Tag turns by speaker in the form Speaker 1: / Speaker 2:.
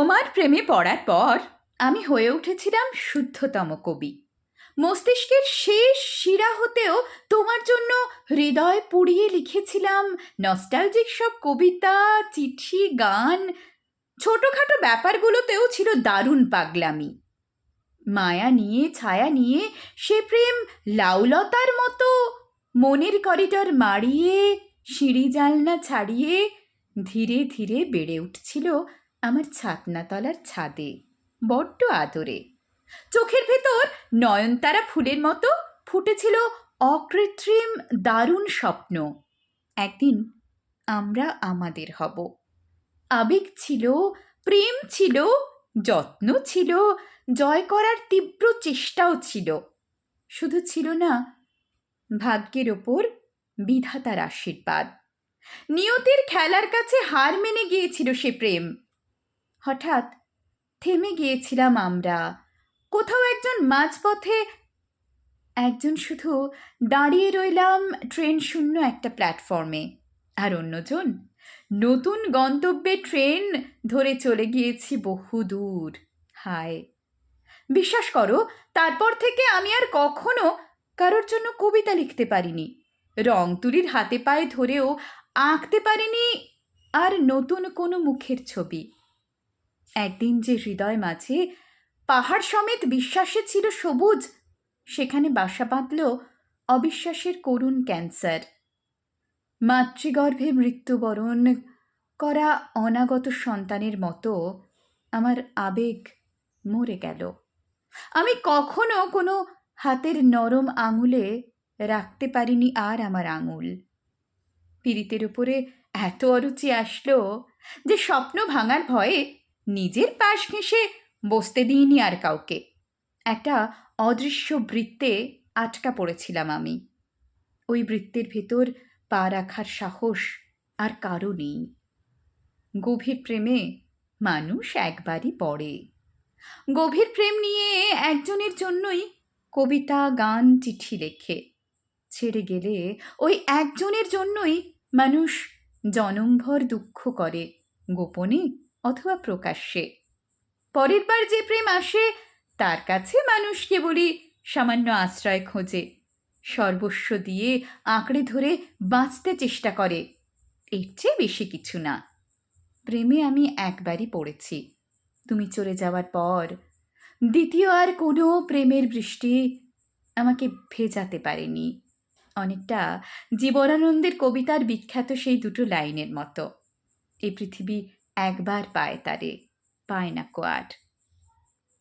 Speaker 1: তোমার প্রেমে পড়ার পর আমি হয়ে উঠেছিলাম শুদ্ধতম কবি। মস্তিষ্কের শেষ শিরা হতেও তোমার জন্য হৃদয় পুড়িয়ে লিখেছিলাম নস্টালজিক সব কবিতা, চিঠি, গান। ছোটখাটো ব্যাপারগুলোতেও ছিল দারুণ পাগলামি। মায়া নিয়ে, ছায়া নিয়ে সে প্রেম লাউলতার মতো মনের করিডর মাড়িয়ে, সিঁড়ি জানলা ছাড়িয়ে ধীরে ধীরে বেড়ে উঠছিল আমার ছাতনাতলার ছাদে, বড্ড আদরে। চোখের ভেতর নয়নতারা ফুলের মতো ফুটেছিল অকৃত্রিম দারুণ স্বপ্ন। একদিন আমরা আমাদের হব। আবেগ ছিল, প্রেম ছিল, যত্ন ছিল, জয় করার তীব্র চেষ্টাও ছিল। শুধু ছিল না ভাগ্যের ওপর বিধাতার আশীর্বাদ। নিয়তির খেলার কাছে হার মেনে গিয়েছিল সে প্রেম। হঠাৎ থেমে গিয়েছিলাম আমরা কোথাও একজন মাঝপথে, একজন শুধু দাঁড়িয়ে রইলাম ট্রেন শূন্য একটা প্ল্যাটফর্মে, আর অন্যজন নতুন গন্তব্যে ট্রেন ধরে চলে গিয়েছি বহু দূর। হায়, বিশ্বাস করো, তারপর থেকে আমি আর কখনো কারোর জন্য কবিতা লিখতে পারিনি, রং তুলির হাতে পায়ে ধরেও আঁকতে পারিনি আর নতুন কোনো মুখের ছবি। একদিন যে হৃদয় মাঝে পাহাড় সমেত বিশ্বাসে ছিল সবুজ, সেখানে বাসা বাঁধল অবিশ্বাসের করুণ ক্যান্সার। মাতৃগর্ভে মৃত্যুবরণ করা অনাগত সন্তানের মতো আমার আবেগ মরে গেল। আমি কখনো কোনো হাতের নরম আঙুলে রাখতে পারিনি আর আমার আঙুল। পীড়িতের উপরে এত অরুচি আসলো যে স্বপ্ন ভাঙার ভয়ে নিজের পাশ ঘেঁষে বসতে দিইনি আর কাউকে। একটা অদৃশ্য বৃত্তে আটকা পড়েছিলাম আমি। ওই বৃত্তের ভেতর পা রাখার সাহস আর কারও নেই। গভীর প্রেমে মানুষ একবারই পড়ে। গভীর প্রেম নিয়ে একজনের জন্যই কবিতা, গান, চিঠি লেখে। ছেড়ে গেলে ওই একজনের জন্যই মানুষ জনমভর দুঃখ করে, গোপনে অথবা প্রকাশ্যে। পরের বার যে প্রেম আসে তার কাছে মানুষ কেবলই সামান্য আশ্রয় খোঁজে, সর্বস্ব দিয়ে আঁকড়ে ধরে বাঁচতে চেষ্টা করে, এর চেয়ে বেশি কিছু না। প্রেমে আমি একবারই পড়েছি, তুমি চলে যাওয়ার পর। দ্বিতীয় আর কোনো প্রেমের বৃষ্টি আমাকে ভেজাতে পারেনি। অনেকটা জীবনানন্দের কবিতার বিখ্যাত সেই দুটো লাইনের মতো, এই পৃথিবী একবার পায় তারে, পায় না কো আর।